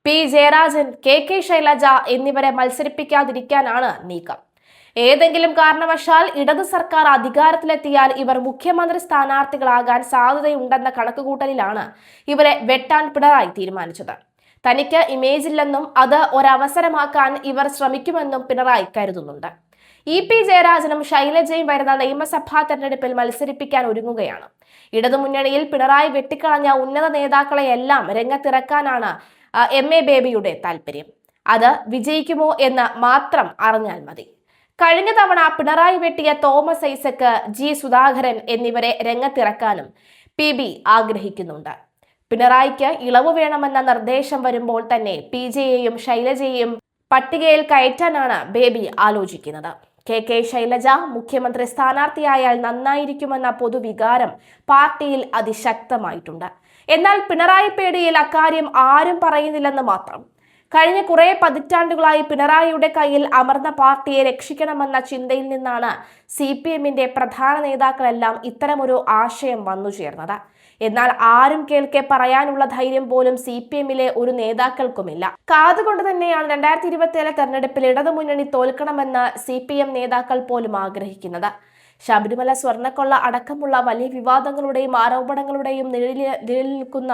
P Jayarajan, K Shailaja എന്നിവരെ മത്സരിപ്പിക്കാതിരിക്കാനാണ് നീക്കം. ഏതെങ്കിലും കാരണവശാൽ ഇടത് സർക്കാർ അധികാരത്തിലെത്തിയാൽ ഇവർ മുഖ്യമന്ത്രി സ്ഥാനാർത്ഥികളാകാൻ സാധ്യതയുണ്ടെന്ന കണക്കുകൂട്ടലിലാണ് ഇവരെ വെട്ടാൻ പിണറായി തീരുമാനിച്ചത്. തനിക്ക് ഇമേജ് ഇല്ലെന്നും അത് ഒരവസരമാക്കാൻ ഇവർ ശ്രമിക്കുമെന്നും പിണറായി കരുതുന്നുണ്ട്. പി ജയരാജനും ശൈലജയും വരുന്ന നിയമസഭാ തെരഞ്ഞെടുപ്പിൽ മത്സരിപ്പിക്കാൻ ഒരുങ്ങുകയാണ്. ഇടതുമുന്നണിയിൽ പിണറായി വെട്ടിക്കളഞ്ഞ ഉന്നത നേതാക്കളെയെല്ലാം രംഗത്തിറക്കാനാണ് MA ബേബിയുടെ താല്പര്യം. അത് വിജയിക്കുമോ എന്ന് മാത്രം അറിഞ്ഞാൽ മതി. കഴിഞ്ഞ തവണ പിണറായി വെട്ടിയ തോമസ് ഐസക്, സുധാകരൻ എന്നിവരെ രംഗത്തിറക്കാനും PB ആഗ്രഹിക്കുന്നുണ്ട്. പിണറായിക്ക് ഇളവ് വേണമെന്ന നിർദ്ദേശം വരുമ്പോൾ തന്നെ PJയെയും ശൈലജയെയും പട്ടികയിൽ കയറ്റാനാണ് ബേബി ആലോചിക്കുന്നത്. കെ ശൈലജ മുഖ്യമന്ത്രി സ്ഥാനാർത്ഥിയായാൽ നന്നായിരിക്കുമെന്ന പൊതുവികാരം പാർട്ടിയിൽ അതിശക്തമായിട്ടുണ്ട്. എന്നാൽ പിണറായി പേടിയിൽ അക്കാര്യം ആരും പറയുന്നില്ലെന്ന് മാത്രം. കഴിഞ്ഞ കുറെ പതിറ്റാണ്ടുകളായി പിണറായിയുടെ കയ്യിൽ അമർന്ന പാർട്ടിയെ രക്ഷിക്കണമെന്ന ചിന്തയിൽ നിന്നാണ് CPMന്റെ പ്രധാന നേതാക്കളെല്ലാം ഇത്തരമൊരു ആശയം വന്നു ചേർന്നത്. എന്നാൽ ആരും കേൾക്കെ പറയാനുള്ള ധൈര്യം പോലും CPMലെ ഒരു നേതാക്കൾക്കുമില്ല. കാതുകൊണ്ട് തന്നെയാണ് 2027 തെരഞ്ഞെടുപ്പിൽ ഇടതുമുന്നണി തോൽക്കണമെന്ന് CPM നേതാക്കൾ പോലും ആഗ്രഹിക്കുന്നത്. ശബരിമല സ്വർണ്ണക്കൊള്ള അടക്കമുള്ള വലിയ വിവാദങ്ങളുടെയും ആരോപണങ്ങളുടെയും നിഴലിൽ നിൽക്കുന്ന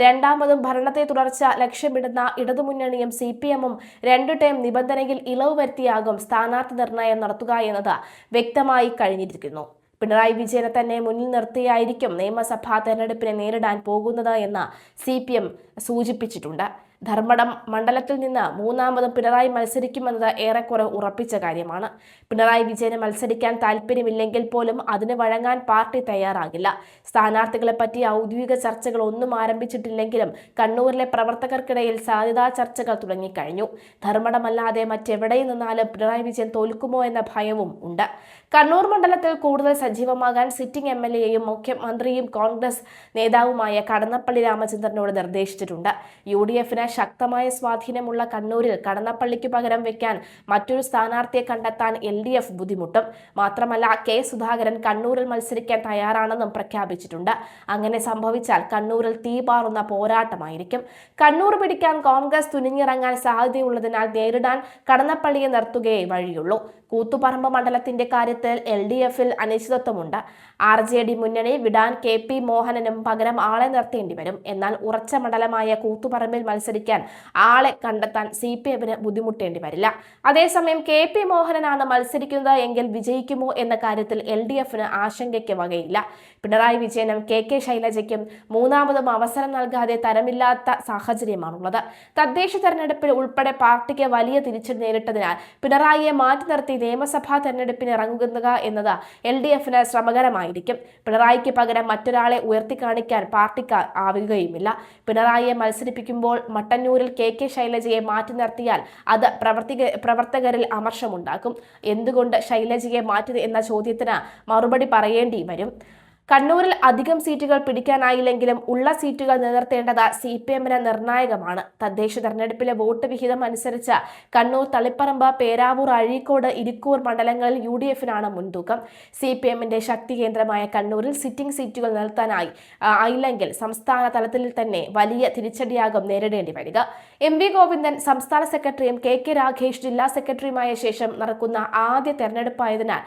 രണ്ടാമതും ഭരണത്തെ തുടർച്ച ലക്ഷ്യമിടുന്ന ഇടതുമുന്നണിയും CPMും 2 ടേം നിബന്ധനയിൽ ഇളവ് വരുത്തിയാകും സ്ഥാനാർത്ഥി നിർണയം നടത്തുക എന്നത് വ്യക്തമായി കഴിഞ്ഞിരിക്കുന്നു. പിണറായി വിജയനെ തന്നെ മുന്നിൽ നിർത്തിയായിരിക്കും നിയമസഭാ തെരഞ്ഞെടുപ്പിനെ നേരിടാൻ പോകുന്നത് എന്ന് CPM സൂചിപ്പിച്ചിട്ടുണ്ട്. ധർമ്മടം മണ്ഡലത്തിൽ നിന്ന് മൂന്നാമതും പിണറായി മത്സരിക്കുമെന്നത് ഏറെക്കുറെ ഉറപ്പിച്ച കാര്യമാണ്. പിണറായി വിജയന് മത്സരിക്കാൻ താല്പര്യമില്ലെങ്കിൽ പോലും അതിന് വഴങ്ങാൻ പാർട്ടി തയ്യാറാകില്ല. സ്ഥാനാർത്ഥികളെ പറ്റി ഔദ്യോഗിക ചർച്ചകൾ ഒന്നും ആരംഭിച്ചിട്ടില്ലെങ്കിലും കണ്ണൂരിലെ പ്രവർത്തകർക്കിടയിൽ സാധ്യതാ ചർച്ചകൾ തുടങ്ങിക്കഴിഞ്ഞു. ധർമ്മടമല്ലാതെ മറ്റെവിടെയും നിന്നാലും പിണറായി വിജയൻ തോൽക്കുമോ എന്ന ഭയവും ഉണ്ട്. കണ്ണൂർ മണ്ഡലത്തിൽ കൂടുതൽ സജീവമാകാൻ സിറ്റിംഗ് MLAയും മുഖ്യമന്ത്രിയും കോൺഗ്രസ് നേതാവുമായ കടന്നപ്പള്ളി രാമചന്ദ്രനോട് നിർദ്ദേശിച്ചിട്ടുണ്ട്. UDFന് ശക്തമായ സ്വാധീനമുള്ള കണ്ണൂരിൽ കടന്നപ്പള്ളിക്ക് പകരം വെക്കാൻ മറ്റൊരു സ്ഥാനാർത്ഥിയെ കണ്ടെത്താൻ LDF ബുദ്ധിമുട്ടും. മാത്രമല്ല സുധാകരൻ കണ്ണൂരിൽ മത്സരിക്കാൻ തയ്യാറാണെന്നും പ്രഖ്യാപിച്ചിട്ടുണ്ട്. അങ്ങനെ സംഭവിച്ചാൽ കണ്ണൂരിൽ തീപാറുന്ന പോരാട്ടമായിരിക്കും. കണ്ണൂർ പിടിക്കാൻ കോൺഗ്രസ് തുനിഞ്ഞിറങ്ങാൻ സാധ്യതയുള്ളതിനാൽ നേരിടാൻ കടന്നപ്പള്ളിയെ നിർത്തുകയേ വഴിയുള്ളൂ. കൂത്തുപറമ്പ് മണ്ഡലത്തിന്റെ കാര്യത്തിൽ LDFൽ അനിശ്ചിതത്വമുണ്ട്. RJD മുന്നണി വിടാൻ KP മോഹനനും പകരം ആളെ നിർത്തേണ്ടി വരും. എന്നാൽ ഉറച്ച മണ്ഡലമായ കൂത്തുപറമ്പിൽ മത്സരിക്കാൻ ആളെ കണ്ടെത്താൻ CPMന് ബുദ്ധിമുട്ടേണ്ടി വരില്ല. അതേസമയം KP മോഹനനാണ് മത്സരിക്കുന്നത് എങ്കിൽ വിജയിക്കുമോ എന്ന കാര്യത്തിൽ LDFന് ആശങ്കയ്ക്ക് വകയില്ല. പിണറായി വിജയനും കെ ശൈലജയ്ക്കും മൂന്നാമതും അവസരം നൽകാതെ തരമില്ലാത്ത സാഹചര്യമാണുള്ളത്. തദ്ദേശ തെരഞ്ഞെടുപ്പിൽ ഉൾപ്പെടെ പാർട്ടിക്ക് വലിയ തിരിച്ചടി നേരിട്ടതിനാൽ പിണറായിയെ മാറ്റി നിർത്തി നിയമസഭാ തെരഞ്ഞെടുപ്പിന് ഇറങ്ങുക എന്നത് LDFന് ശ്രമകരമായിരിക്കും. പിണറായിക്ക് പകരം മറ്റൊരാളെ ഉയർത്തിക്കാണിക്കാൻ പാർട്ടിക്ക് ആവുകയുമില്ല. പിണറായിയെ മത്സരിപ്പിക്കുമ്പോൾ മട്ടന്നൂരിൽ കെ ശൈലജയെ മാറ്റി നിർത്തിയാൽ അത് പ്രവർത്തകരിൽ അമർഷമുണ്ടാക്കും. എന്തുകൊണ്ട് ശൈലജയെ മാറ്റി എന്ന ചോദ്യത്തിന് മറുപടി പറയേണ്ടി വരും. കണ്ണൂരിൽ അധികം സീറ്റുകൾ പിടിക്കാനായില്ലെങ്കിലും ഉള്ള സീറ്റുകൾ നിലനിർത്തേണ്ടത് CPMന് നിർണായകമാണ്. തദ്ദേശ തെരഞ്ഞെടുപ്പിലെ വോട്ട് വിഹിതം അനുസരിച്ച് കണ്ണൂർ, തളിപ്പറമ്പ്, പേരാവൂർ, അഴീക്കോട്, ഇരിക്കൂർ മണ്ഡലങ്ങളിൽ UDFനാണ് മുൻതൂക്കം. CPMന്റെ ശക്തി കേന്ദ്രമായ കണ്ണൂരിൽ സിറ്റിംഗ് സീറ്റുകൾ നിലനിർത്താനായില്ലെങ്കിൽ സംസ്ഥാന തലത്തിൽ തന്നെ വലിയ തിരിച്ചടിയാകും നേരിടേണ്ടി വരിക. MV ഗോവിന്ദൻ സംസ്ഥാന സെക്രട്ടറിയും KK രാഘേഷ് ജില്ലാ സെക്രട്ടറിയുമായ ശേഷം നടക്കുന്ന ആദ്യ തെരഞ്ഞെടുപ്പായതിനാൽ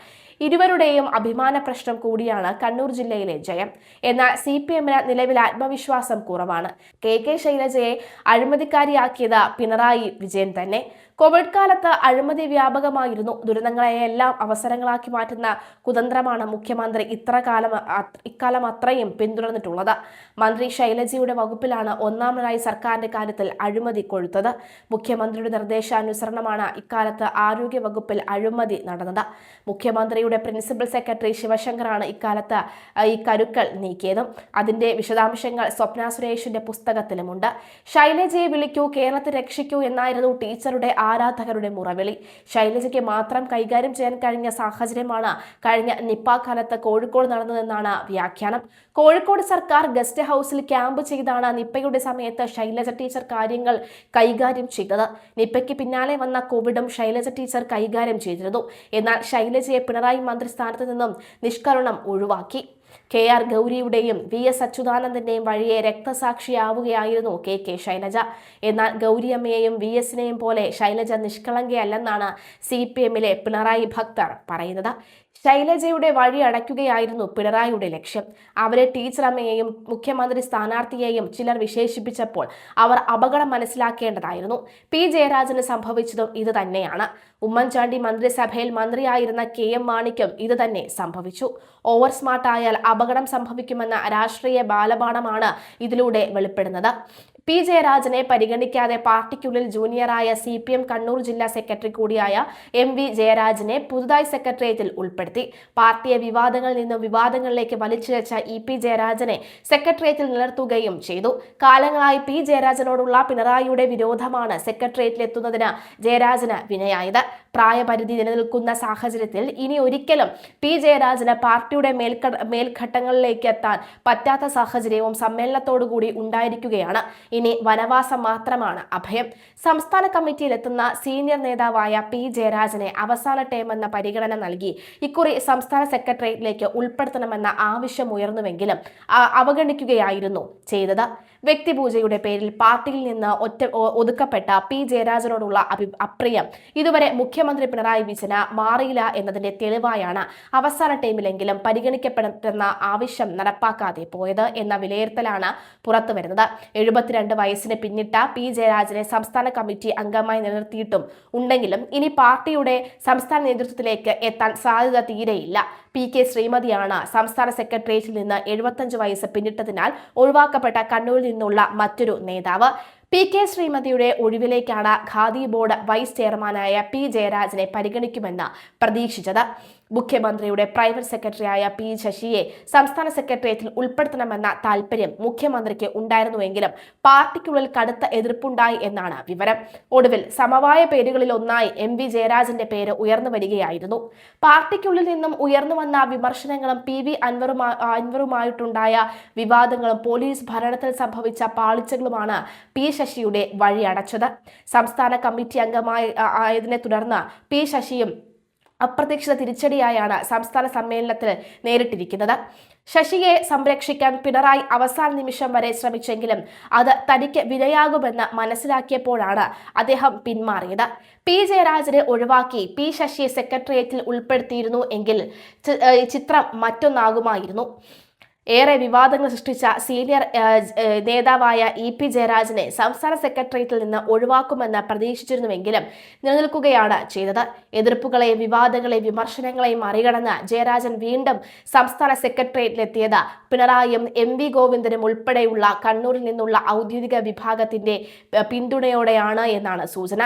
ഇരുവരുടെയും അഭിമാന പ്രശ്നം കൂടിയാണ് കണ്ണൂർ ജില്ലയിലെ ജയം. എന്നാൽ CPMന് നിലവിൽ ആത്മവിശ്വാസം കുറവാണ്. കെ ശൈലജയെ അഴിമതിക്കാരിയാക്കിയത് പിണറായി വിജയൻ തന്നെ. കോവിഡ് കാലത്ത് അഴിമതി വ്യാപകമായിരുന്നു. ദുരന്തങ്ങളെയെല്ലാം അവസരങ്ങളാക്കി മാറ്റുന്ന കുതന്ത്രമാണ് മുഖ്യമന്ത്രി ഇക്കാലം അത്രയും പിന്തുടർന്നിട്ടുള്ളത്. മന്ത്രി ശൈലജയുടെ വകുപ്പിലാണ് ഒന്നാമനായി സർക്കാരിന്റെ കാര്യത്തിൽ അഴിമതി കൊഴുത്തത്. മുഖ്യമന്ത്രിയുടെ നിർദ്ദേശാനുസരണമാണ് ഇക്കാലത്ത് ആരോഗ്യ വകുപ്പിൽ അഴിമതി നടന്നത്. മുഖ്യമന്ത്രിയുടെ പ്രിൻസിപ്പൽ സെക്രട്ടറി ശിവശങ്കറാണ് ഇക്കാലത്ത് ഈ കരുക്കൾ നീക്കിയതും. അതിന്റെ വിശദാംശങ്ങൾ സ്വപ്ന സുരേഷിന്റെ പുസ്തകത്തിലുമുണ്ട്. ശൈലജയെ വിളിക്കൂ, കേരളത്തെ രക്ഷിക്കൂ എന്നായിരുന്നു ടീച്ചറുടെ ആരാധകരുടെ മുറവിളി. ശൈലജയ്ക്ക് മാത്രം കൈകാര്യം ചെയ്യാൻ കഴിഞ്ഞ സാഹചര്യമാണ് കഴിഞ്ഞ നിപ്പ കാലത്ത് കോഴിക്കോട് നടന്നതെന്നാണ് വ്യാഖ്യാനം. കോഴിക്കോട് സർക്കാർ ഗസ്റ്റ് ഹൌസിൽ ക്യാമ്പ് ചെയ്താണ് നിപ്പയുടെ സമയത്ത് ശൈലജ ടീച്ചർ കാര്യങ്ങൾ കൈകാര്യം ചെയ്തത്. നിപ്പയ്ക്ക് പിന്നാലെ വന്ന കോവിഡും ശൈലജ ടീച്ചർ കൈകാര്യം ചെയ്തിരുന്നു. എന്നാൽ ശൈലജയെ പിണറായി മന്ത്രിസ്ഥാനത്ത് നിന്നും നിഷ്കരണം ഒഴിവാക്കി. KR ഗൗരിയുടെയും VS അച്യുതാനന്ദന്റെയും വഴിയെ രക്തസാക്ഷിയാവുകയായിരുന്നു KK ശൈലജ. എന്നാൽ ഗൗരിയമ്മയെയും VSനെയും പോലെ ശൈലജ നിഷ്കളങ്കയല്ലെന്നാണ് CPMലെ പിണറായി ഭക്തർ പറയുന്നത്. ശൈലജയുടെ വഴി അടയ്ക്കുകയായിരുന്നു പിണറായിയുടെ ലക്ഷ്യം. അവരെ ടീച്ചറമ്മയെയും മുഖ്യമന്ത്രി സ്ഥാനാർത്ഥിയെയും ചിലർ വിശേഷിപ്പിച്ചപ്പോൾ അവർ അപകടം മനസ്സിലാക്കേണ്ടതായിരുന്നു. P ജയരാജന് സംഭവിച്ചതും ഇത് തന്നെയാണ്. ഉമ്മൻചാണ്ടി മന്ത്രിസഭയിൽ മന്ത്രിയായിരുന്ന KM മാണിക്കും ഇത് തന്നെ സംഭവിച്ചു. ഓവർ സ്മാർട്ട് ആയാൽ അപകടം സംഭവിക്കുമെന്ന രാഷ്ട്രീയ ബാലപാഠമാണ് ഇതിലൂടെ വെളിപ്പെടുന്നത്. P ജയരാജനെ പരിഗണിക്കാതെ പാർട്ടിക്കുള്ളിൽ ജൂനിയറായ CPM കണ്ണൂർ ജില്ലാ സെക്രട്ടറി കൂടിയായ MV ജയരാജനെ പുതുതായി സെക്രട്ടേറിയറ്റിൽ ഉൾപ്പെടുത്തി. പാർട്ടിയെ വിവാദങ്ങളിൽ നിന്നും വിവാദങ്ങളിലേക്ക് വലിച്ചിഴച്ച EP ജയരാജനെ സെക്രട്ടേറിയറ്റിൽ നിലനിർത്തുകയും ചെയ്തു. കാലങ്ങളായി P ജയരാജനോടുള്ള പിണറായിയുടെ വിരോധമാണ് സെക്രട്ടേറിയറ്റിലെത്തുന്നതിന് ജയരാജന് വിനയായത്. പ്രായപരിധി നിലനിൽക്കുന്ന സാഹചര്യത്തിൽ ഇനി ഒരിക്കലും P ജയരാജന് പാർട്ടിയുടെ മേൽഘട്ടങ്ങളിലേക്ക് എത്താൻ പറ്റാത്ത സാഹചര്യവും സമ്മേളനത്തോടുകൂടി ഉണ്ടായിരിക്കുകയാണ്. ഇനി വനവാസം മാത്രമാണ് അഭയം. സംസ്ഥാന കമ്മിറ്റിയിലെത്തുന്ന സീനിയർ നേതാവായ P ജയരാജനെ അവസാന ടേമെന്ന പരിഗണന നൽകി ഇക്കുറി സംസ്ഥാന സെക്രട്ടേറിയറ്റിലേക്ക് ഉൾപ്പെടുത്തണമെന്ന ആവശ്യം ഉയർന്നുവെങ്കിലും അവഗണിക്കുകയായിരുന്നു ചെയ്തത്. വ്യക്തിപൂജയുടെ പേരിൽ പാർട്ടിയിൽ നിന്ന് ഒതുക്കപ്പെട്ട P ജയരാജനോടുള്ള അപ്രിയം ഇതുവരെ മുഖ്യമന്ത്രി പിണറായി വിജയന് മാറിയില്ല എന്നതിന്റെ തെളിവായാണ് അവസാന ടൈമിലെങ്കിലും പരിഗണിക്കപ്പെടുന്ന ആവശ്യം നടപ്പാക്കാതെ പോയത് എന്ന വിലയിരുത്തലാണ് പുറത്തുവരുന്നത്. 72 വയസ്സിന് പിന്നിട്ട P ജയരാജനെ സംസ്ഥാന കമ്മിറ്റി അംഗമായി നിലനിർത്തിയിട്ടും ഉണ്ടെങ്കിലും ഇനി പാർട്ടിയുടെ സംസ്ഥാന നേതൃത്വത്തിലേക്ക് എത്താൻ സാധ്യത തീരെയില്ല. PK ശ്രീമതിയാണ് സംസ്ഥാന സെക്രട്ടേറിയറ്റിൽ നിന്ന് 75 വയസ്സ് പിന്നിട്ടതിനാൽ ഒഴിവാക്കപ്പെട്ട കണ്ണൂരിൽ നിന്നുള്ള മറ്റൊരു നേതാവ്. PK ശ്രീമതിയുടെ ഒഴിവിലേക്കാണ് ഖാദി ബോർഡ് വൈസ് ചെയർമാനായ P ജയരാജനെ പരിഗണിക്കുമെന്ന് പ്രതീക്ഷിച്ചത്. മുഖ്യമന്ത്രിയുടെ പ്രൈവറ്റ് സെക്രട്ടറിയായ P ശശിയെ സംസ്ഥാന സെക്രട്ടേറിയറ്റിൽ ഉൾപ്പെടുത്തണമെന്ന താൽപര്യം മുഖ്യമന്ത്രിക്ക് ഉണ്ടായിരുന്നുവെങ്കിലും പാർട്ടിക്കുള്ളിൽ കടുത്ത എതിർപ്പുണ്ടായി എന്നാണ് വിവരം. ഒടുവിൽ സമവായ പേരുകളിൽ ഒന്നായി MV ജയരാജന്റെ പേര് ഉയർന്നു വരികയായിരുന്നു. പാർട്ടിക്കുള്ളിൽ നിന്നും ഉയർന്നു വന്ന വിമർശനങ്ങളും PV അൻവറുമായിട്ടുണ്ടായ വിവാദങ്ങളും പോലീസ് ഭരണത്തിൽ സംഭവിച്ച പാളിച്ചകളുമാണ് P ശശിയുടെ വഴി അടച്ചത്. സംസ്ഥാന കമ്മിറ്റി അംഗമായതിനെ തുടർന്ന് P ശശിയും അപ്രതീക്ഷിത തിരിച്ചടിയായാണ് സംസ്ഥാന സമ്മേളനത്തിൽ നേരിട്ടിരിക്കുന്നത്. ശശിയെ സംരക്ഷിക്കാൻ പിണറായി അവസാന നിമിഷം വരെ ശ്രമിച്ചെങ്കിലും അത് തനിക്ക് വിനയാകുമെന്ന് മനസ്സിലാക്കിയപ്പോഴാണ് അദ്ദേഹം പിന്മാറിയത്. P ജയരാജനെ ഒഴിവാക്കി P ശശിയെ സെക്രട്ടേറിയറ്റിൽ ഉൾപ്പെടുത്തിയിരുന്നു എങ്കിൽ ചിത്രം മറ്റൊന്നാകുമായിരുന്നു. ഏറെ വിവാദങ്ങൾ സൃഷ്ടിച്ച സീനിയർ നേതാവായ EP ജയരാജനെ സംസ്ഥാന സെക്രട്ടേറിയറ്റിൽ നിന്ന് ഒഴിവാക്കുമെന്ന് പ്രതീക്ഷിച്ചിരുന്നുവെങ്കിലും നിലനിൽക്കുകയാണ് ചെയ്തത്. എതിർപ്പുകളെയും വിവാദങ്ങളെയും വിമർശനങ്ങളെയും മറികടന്ന് ജയരാജൻ വീണ്ടും സംസ്ഥാന സെക്രട്ടേറിയറ്റിലെത്തിയത് പിണറായിയും MV ഗോവിന്ദനും ഉൾപ്പെടെയുള്ള കണ്ണൂരിൽ നിന്നുള്ള ഔദ്യോഗിക വിഭാഗത്തിന്റെ പിന്തുണയോടെയാണ് എന്നാണ് സൂചന.